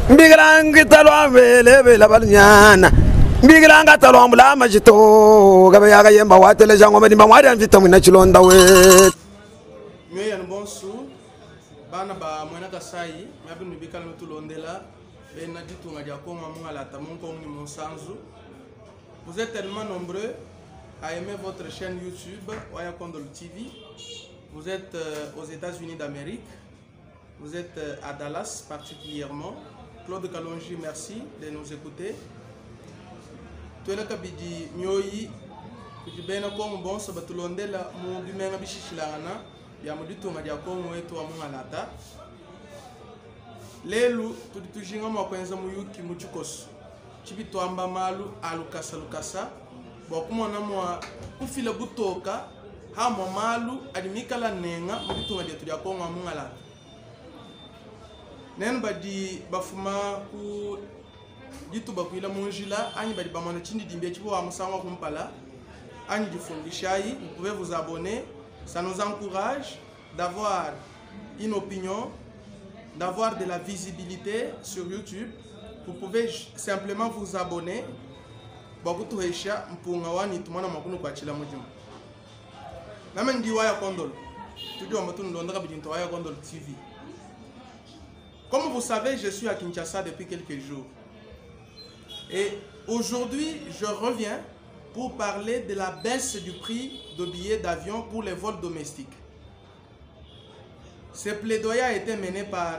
Biglang talwa vele vela balnyana Biglang talwa mula majito gabaya yemba watele jango medi bamwari anvita mwina chilonda we Mwe ya nbonsu bana ba mwena kasai mwabi nubika l'utulondela bena ditu ngadia konga mwala tamonko ni monsanzu. Vous êtes tellement nombreux à aimer votre chaîne YouTube Waya Kondolo TV. Vous êtes aux États-Unis d'Amérique. Vous êtes à Dallas particulièrement. Claude Kalonji, merci de nous écouter. Tuela kabidi nyoyi kujibena kongo bonso batulondela mu bimenga bishishilana ya muditu ngadia kongo wetu wa mungalata. Lelu tuditujinga mwakwenza muyuki muchukosu. Chibito amba malu alukasa lukasa. Bokumona mwa kufila butoka hamo malu adimikala nenga muditu ngadia tudia kongo wa mungalata. Nen badi bafuma ku jitu bakuila monjila ani badi bamana chindi dimbia chibo wa musangwa kumpala ani difundishai. Vous pouvez vous abonner, ça nous encourage d'avoir une opinion, d'avoir de la visibilité sur YouTube. Vous pouvez simplement vous abonner. Bakutu heisha mpunga wani tumana makunu kwa chila mujuma. Name ndi Waya Kondolo. Tudio matunu ndondaka bidinto Waya Kondolo TV. Comme vous savez, je suis à Kinshasa depuis quelques jours. Et aujourd'hui, je reviens pour parler de la baisse du prix de billets d'avion pour les vols domestiques. Ce plaidoyer a été mené par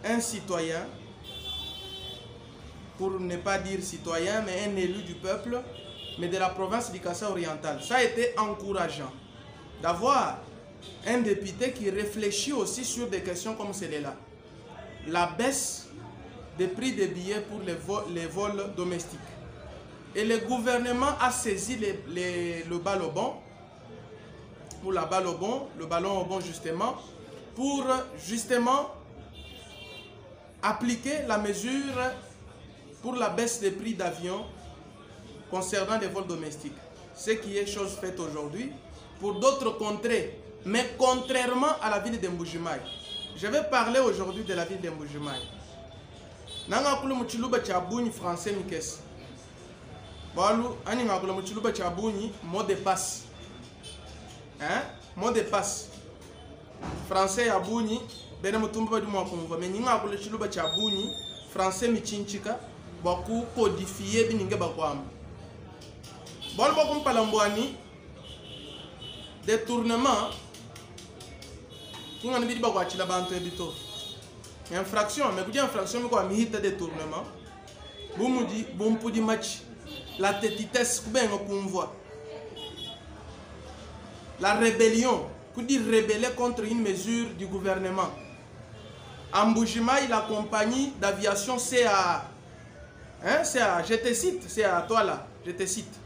un citoyen, pour ne pas dire citoyen, mais un élu du peuple, mais de la province du Kassai oriental. Ça a été encourageant d'avoir un député qui réfléchit aussi sur des questions comme celle-là. La baisse des prix des billets pour les vols domestiques. Et le gouvernement a saisi le ballon au bon, pour la balle au bon, le ballon au bon justement, pour justement appliquer la mesure pour la baisse des prix d'avion concernant les vols domestiques. Ce qui est chose faite aujourd'hui pour d'autres contrées, mais contrairement à la ville de Mbujimayi. Je vais parler aujourd'hui de la ville de Mbujimayi. Nanga kulu muchiluba chabuni français mikes. Balu ani ngakulu muchiluba chabuni mot de passe. Hein? Mot de passe. Français abuni bena mutumba di mwakumva mais ninga kulu chiluba chabuni français michinchika baku codifier bininge bakwamba. Balu bakumpala mbwani détournement. Tout le monde dit que tu as une infraction, mais tu as une infraction, mais tu as un détournement. Vous dit bon pour du match, la tétitesse, la rébellion, vous dites rebeller contre une mesure du gouvernement. En Mbujimayi, la compagnie d'aviation CAA, hein, CAA, je te cite, c'est à toi là, je te cite.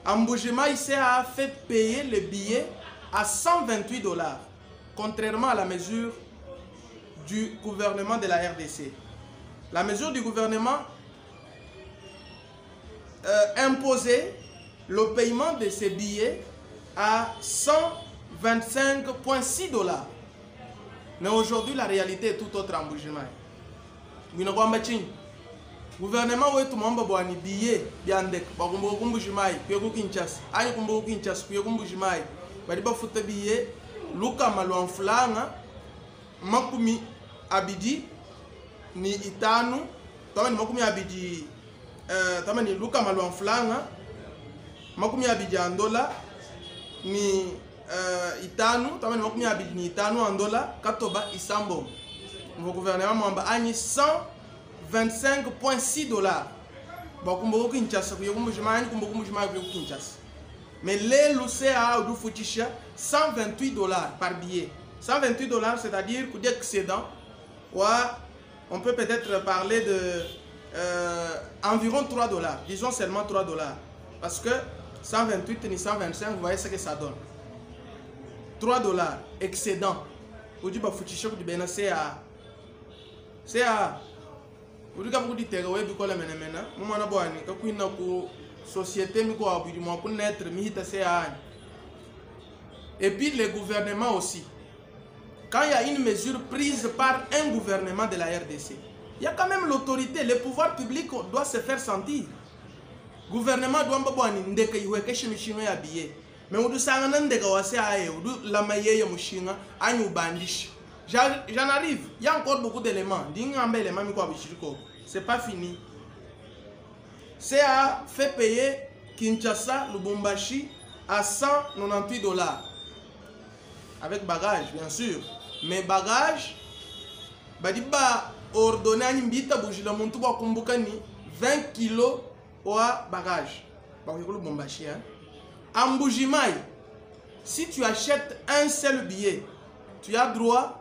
En Mbujimayi, CAA a fait payer le billet à $128. Contrairement à la mesure du gouvernement de la RDC. La mesure du gouvernement imposait le paiement de ces billets à $125,6. Mais aujourd'hui, la réalité est tout autre en Mbujimayi. Le gouvernement est tout le monde a des billets, Biandek, Mbujimayi, Kinshasa, Kinshasa, Mbujimayi, billets. Luka maluan fulanga makumi abidi ni itanu tamani makumi abidi tamani luka maluan fulanga makumi abidi andola ni itanu tamani makumi abidi ni itanu andola katoba isambo mon gouvernement mwamba ani $125,6 bakumbo Kinshasa kuyokumbo jimani kumbo jimani kuyokumbo Kinshasa. Mais les l'UCA ou du Foutisha, $128 par billet. $128, c'est-à-dire que d'excédent, on peut peut-être parler de environ $3. Disons seulement $3. Parce que 128 ni 125, vous voyez ce que ça donne. $3, excédent. Vous dites que Foutisha, vous dites que c'est à. Vous dites que vous dites que vous dites que vous dites société mi ko abudi mo ko netre mi hita se an Et puis les gouvernements aussi. Quand il y a une mesure prise par un gouvernement de la RDC, il y a quand même l'autorité, le pouvoir public doit se faire sentir. Gouvernement doit pas ndeka iweke shimishino ya biye. Mais on doit s'en ndeka wase aye, on doit la maye ya mushinga, anyu bandish. J'en arrive, il y a encore beaucoup d'éléments. C'est pas fini. CA fait payer Kinshasa, Lubumbashi à 198 $. Avec bagage, bien sûr. Mais bagage, badiba ordonné à Nimbita Boujila Montuba Kumbukani 20 kilos au bagage. Lubumbashi, hein. En Boujimai, si tu achètes un seul billet, tu as droit.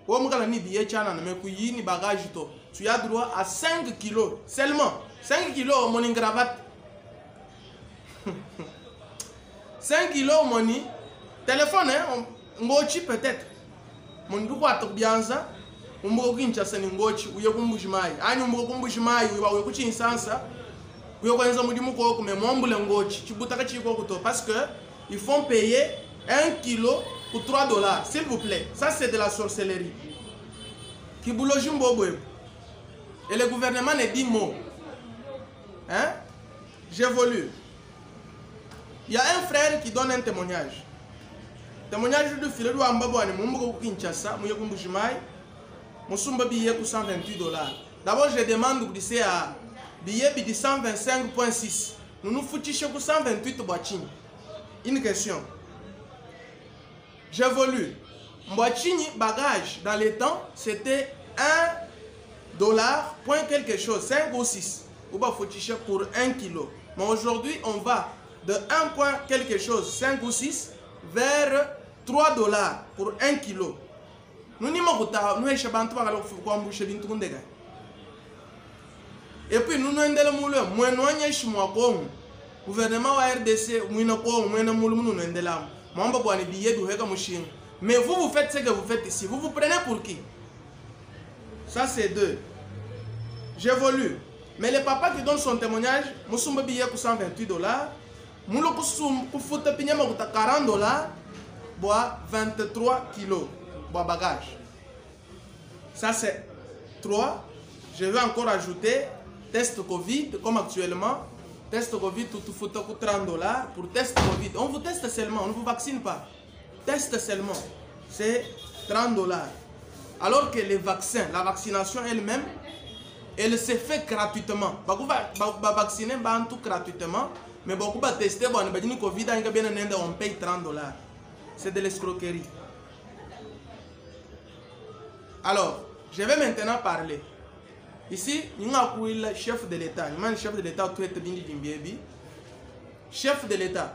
Tu as droit à 5 kilos seulement. 5 kilos mon cravate. 5 kilos mon téléphone, hein, ngochi peut-être. Mon droit à bianza, on m'a dit que c'est un ngochi, ou y'a un bouchimai. Ah, nous m'avons bouchimai, ou y'a un couchin sansa. Ou y'a un zamudimoko, mais mon boule ngochi. Tu peux t'arrêter parce que ils font payer 1 kilo pour 3 $, s'il vous plaît. Ça, c'est de la sorcellerie. Et le gouvernement ne dit mot. Hein? J'évolue. Il y a un frère qui donne un témoignage. Témoignage de Philou Ambabouane, Mumbo Kinshasa, Mouyakumbushimai, Mousumba billet pour 128 $. D'abord, je demande de dire à billet de 125,6. Nous nous foutons pour 128 $. Une question. J'évolue. Mbachini bagage dans les temps c'était 1 $, point quelque chose, 5 ou 6. Ou bah faut pour 1 kilo. Mais aujourd'hui on va de 1 point quelque chose, 5 ou 6 vers 3 $ pour 1 kilo. Nous n'y m'en nous échappons pas alors faut emboucher d'une tourne de gars. Et puis nous nous endele moule, moi nous n'y échouons comme gouvernement RDC, moi nous comme moi nous moule nous endelam. Moi on va boire les billets du hega machine. Mais vous, vous faites ce que vous faites ici. Vous vous prenez pour qui? Ça, c'est 2. J'évolue. Mais le papa qui donne son témoignage, Moussoumba billet pour 128 $, Moulo pour 40 $, boit 23 kilos, boit bagage. Ça, c'est 3. Je vais encore ajouter test Covid, comme actuellement. Test Covid, tout faut 30 $. Pour test Covid, on vous teste seulement, on ne vous vaccine pas. Test seulement, c'est 30 $. Alors que les vaccins, la vaccination elle-même, elle se fait gratuitement. Beaucoup va vacciner tout gratuitement, mais beaucoup va tester, bon, Covid, on paye 30 $. C'est de l'escroquerie. Alors, je vais maintenant parler. Ici, nous avons le chef de l'État. Le chef de l'État, chef de l'État.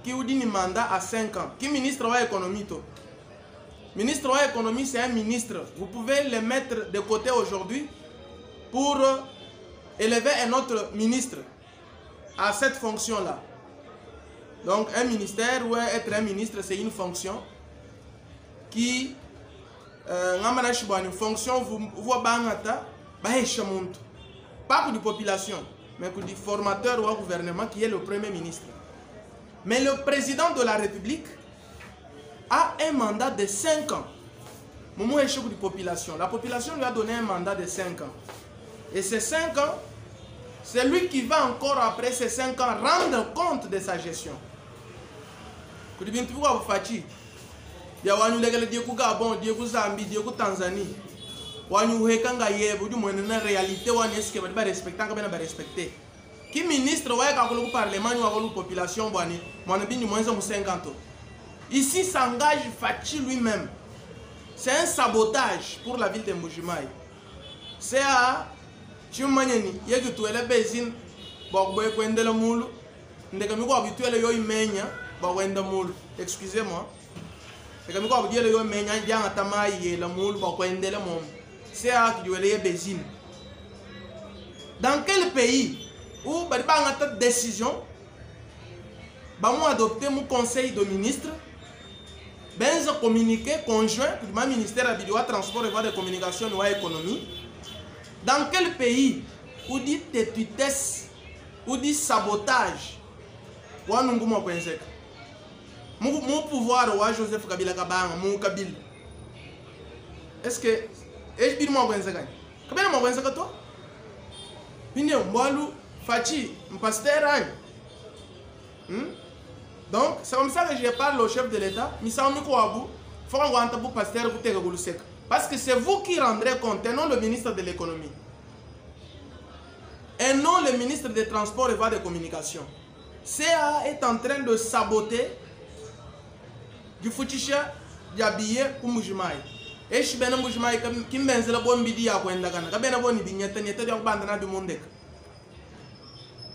Qui a dit mandat à 5 ans. Qui ministre de l'économie? Ministre de l'économie, c'est un ministre. Vous pouvez le mettre de côté aujourd'hui pour élever un autre ministre à cette fonction-là. Donc, un ministère ou être un ministre, c'est une fonction qui une fonction vous pas pour la population, mais pour les formateurs ou le gouvernement qui est le premier ministre. Mais le président de la République a un mandat de 5 ans. Momo est chef de la population. La population lui a donné un mandat de 5 ans. Et ces 5 ans, c'est lui qui va encore après ces 5 ans rendre compte de sa gestion. Il y a un Gabon, Zambie, Tanzanie. Il réalité respecter. Qui ministre le parlement ou la population ici s'engage Fachi lui-même. C'est un sabotage pour la ville de Mbujimayi. C'est à Chumanyeni, il y a que tu es la baisine, excusez-moi. C'est à qui doit baisine. Dans quel pays où il y a une décision, nous adopter mon conseil de ministre, un communiqué conjoint pour le ministère de la Transport et de Communication et de l'économie. Dans quel pays où dit tétuitesse, où dit sabotage, mon pouvoir wa Joseph Kabila kabanga mon Kabila est-ce que est bir mo gwenza gani kabena mo gwenza kato bine mbalu fachi pasteur donc c'est comme ça que je parle au chef de l'État misa miko abu faut qu'on wanta bu pasteur ku tega gulu sek parce que c'est vous qui rendrez compte et non le ministre de l'économie et non le ministre des Transports et Voies de Communication. CA est en train de saboter du foutisha d'habiller pour Mujimai. Et je suis Mujimai qui m'a dit que bon bidi à Gwenda Gana. Kabena bon bidi nyata nyata diak bandana du monde.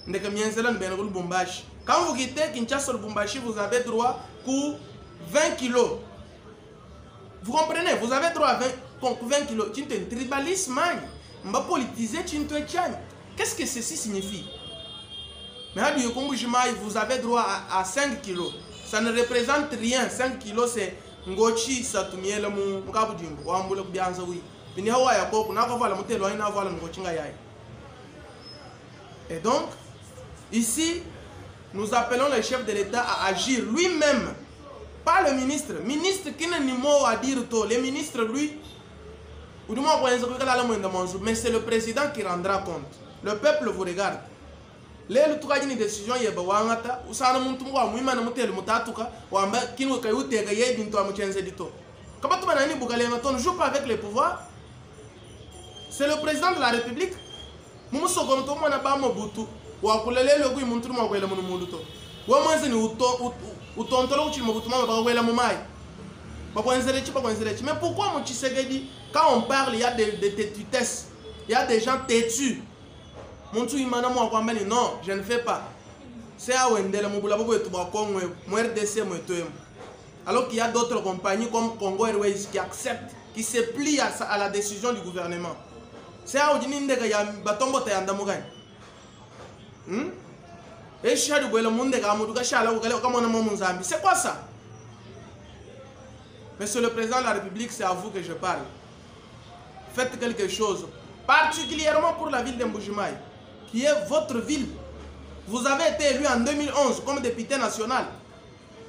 Ndeka mienzela n'bena gulu Bumbashi. Quand vous quittez Kinshasa le Bumbashi, vous avez droit pour 20 kilos. Vous comprenez? Vous avez droit à 20 kilos. Tu es un tribaliste, man. M'a politisé, tu es un tchang. Qu'est-ce que ceci signifie? Mais à vous avez droit à 5 kilos. Ça ne représente rien. 5 kilos, c'est Ngochi, Satumiel, Mukabudimbo, Wambulok Bianzawi. Et donc, ici, nous appelons le chef de l'État à agir lui-même. Pas le ministre. Ministre qui n'a ni mot à dire tout. Le ministre, lui, mais c'est le président qui rendra compte. Le peuple vous regarde. Les une décision yeba wangata usana muntu mwa mwimana mutelu mutatuka wamba kinu kayutega yebinto amuchenze dito. Kabatu banani bugalenga ton joue pas avec les pouvoirs. C'est le président de la République. Mumuso gonto mwana ba Mobutu wa kulele logu muntu mwa kwela munu muluto. Wa mwanze ni utontolo uchi Mobutu mwa ba kwela mumai. Ba kwenzele chi. Mais pourquoi mon Tshisekedi quand on parle il y a des têtutesses, il y a des gens têtus. Non, je ne fais pas. C'est à Wendel, alors qu'il y a d'autres compagnies comme Congo Airways qui acceptent, qui se plient à la décision du gouvernement. C'est à c'est quoi ça? Monsieur le Président de la République, c'est à vous que je parle. Faites quelque chose, particulièrement pour la ville de Mbujimayi, qui est votre ville. Vous avez été élu en 2011 comme député national.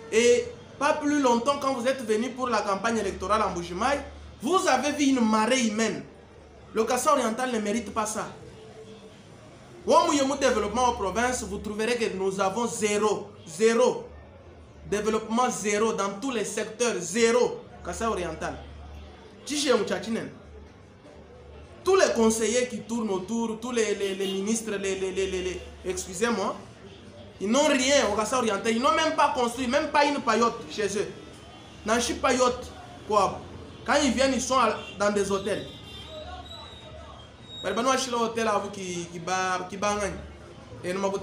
Et pas plus longtemps, quand vous êtes venu pour la campagne électorale en Mbujimayi, vous avez vu une marée humaine. Le Kassai oriental ne mérite pas ça. Au développement en province, vous trouverez que nous avons zéro développement, zéro dans tous les secteurs, zéro Kassai oriental. Tous les conseillers qui tournent autour, tous les ministres, excusez-moi, ils n'ont rien au Kassai oriental. Ils n'ont même pas construit, même pas une paillote chez eux. Nanchi paillote, quoi. Quand ils viennent, ils sont dans des hôtels. Mais il y a hôtel à vous qui bangent. Et nous avons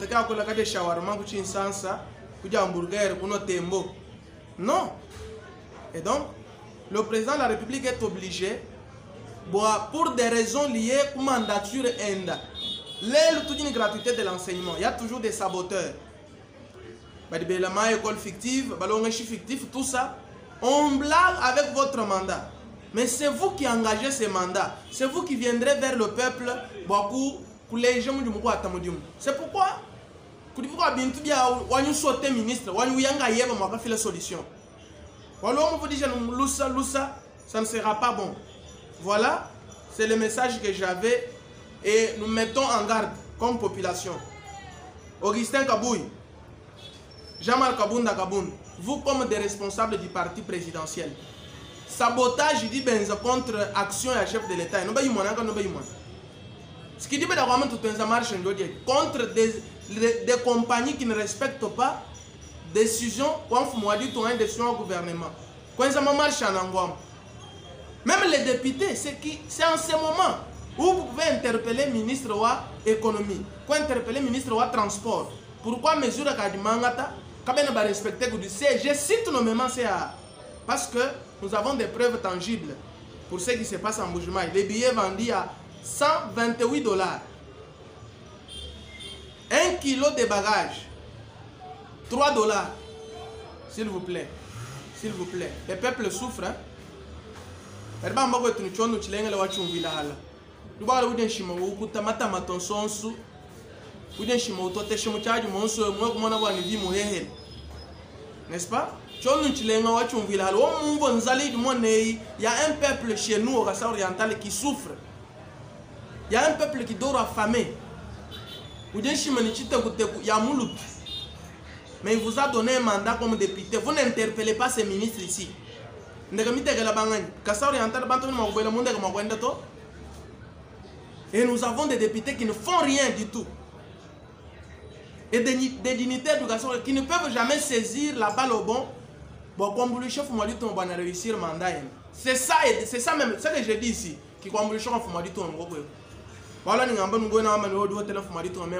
des shawarma, des sansa, des hamburgers, des tembo. Non. Et donc, le président de la République est obligé, pour des raisons liées à la mandature ENDA, une gratuité de l'enseignement, il y a toujours des saboteurs. École fictive, fictif, tout ça, on blague avec votre mandat. Mais c'est vous qui engagez ces mandats. C'est vous qui viendrez vers le peuple pour les gens. C'est pourquoi vous sauter ministre, vous avez la solution. Ça ne sera pas bon. Voilà, c'est le message que j'avais et nous mettons en garde comme population. Augustin Kabouy, Jean-Marc Kabunda Kaboun, vous comme des responsables du parti présidentiel, sabotage dit contre action et chef de l'État. Ce qui dit contre des compagnies qui ne respectent pas décision une décision au gouvernement. Quand ça marche en Angoum. Même les députés, c'est en ce moment où vous pouvez interpeller le ministre de l'économie, interpeller le ministre de transport. Pourquoi mesure à Mangata, respecter je cite nommément CA. Parce que nous avons des preuves tangibles pour ce qui se passe en Mbujimayi. Les billets vendus à $128. 1 kilo de bagages, $3. S'il vous plaît. S'il vous plaît. Le peuple souffre. Hein? N'est-ce pas? il y a un peuple chez nous au Rassa oriental qui souffre. Il y a un peuple qui dort affamé. Mais il vous a donné un mandat comme député. Vous n'interpellez pas ces ministres ici. Et nous avons des députés qui ne font rien du tout. Et des dignitaires du Rassa qui ne peuvent jamais saisir la balle au bon. Bon, comme le chef m'a dit, on va réussir le mandat. C'est ça même, c'est ce que je dis ici. Qui comme le chef m'a dit, on va voilà, mais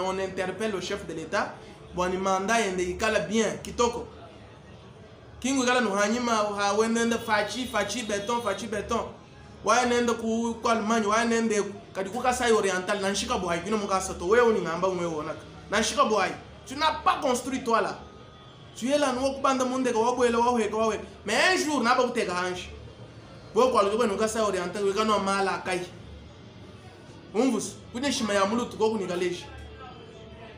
on interpelle le chef de l'État. Bon, le mandat est bien. Kitoko. Kingu gala no hanyima ha wenende fachi béton. Wa nende ku Allemagne, wa nende kadi ku Kasai oriental na nshika boy kino muka sato wewe ni ngamba wewe onaka. Na nshika boy. Tu n'as pas construit toi là. Tu es là no ku banda monde ko wabwele wa heka wa. Mais un jour na ba kuteka hanshi. Bo kwa lo no Kasai oriental we kana mala kai. Umvus, kune shima ya mulutu ko kunigaleshi.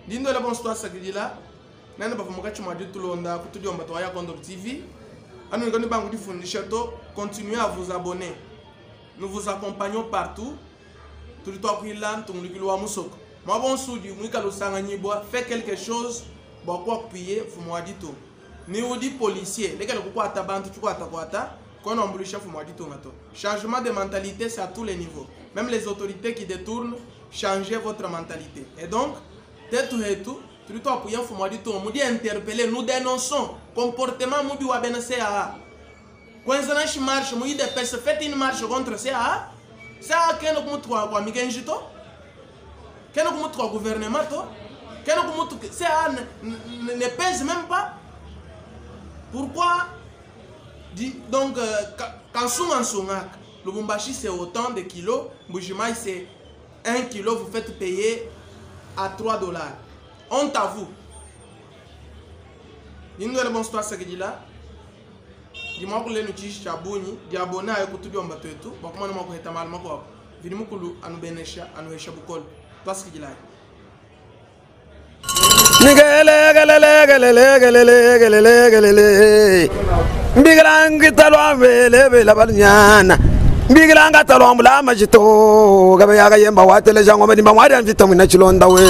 Dindo la bonne histoire sakidila. Nana ba fumoka chuma ditu londa kutudio mbato ya Condor TV. Anu ngoni bangu difundisha to, continuez à vous abonner. Nous vous accompagnons partout. Tout le temps qu'il a, tout le monde musoko. Moi bon soudi, mwika lo sangani boa, fait quelque chose, bo quoi appuyer, fumo dito. Ni odi policier, les gars le quoi atabantu, tu quoi atakwata, qu'on embouche fumo dito ngato. Changement de mentalité, c'est à tous les niveaux. Même les autorités qui détournent, changez votre mentalité. Et donc, tête et tout, le temps pour y nous interpeller, nous dénonçons comportement mubi wa ben CAA. Quand on marche, nous faites une marche contre CAA. CAA qu'est-ce que nous trois migenjito? Qu'est-ce que nous trois gouvernement to? Qu'est-ce que nous CAA ne pèse même pas? Pourquoi? Donc quand Sungansungak, le Bumbashi c'est autant de kilos, Mbujimai c'est 1 kilo, vous faites payer à $3. Honte à vous. Dis-nous la bonne histoire, ce que dit là. Dis-moi que les notices chaboni, di abonner à écouter du ambato et tout. Bon, comment nous m'avons mal ma quoi. Venez-moi que nous à nous bénéficier, à nous échapper au col. Toi, ce que dit là. Mbigrangi talwa vele la balnyana. Mbigilanga talwa mbula majito. Gabe yaga yemba watele jango medimba mwadi anvita mwina chilonda we.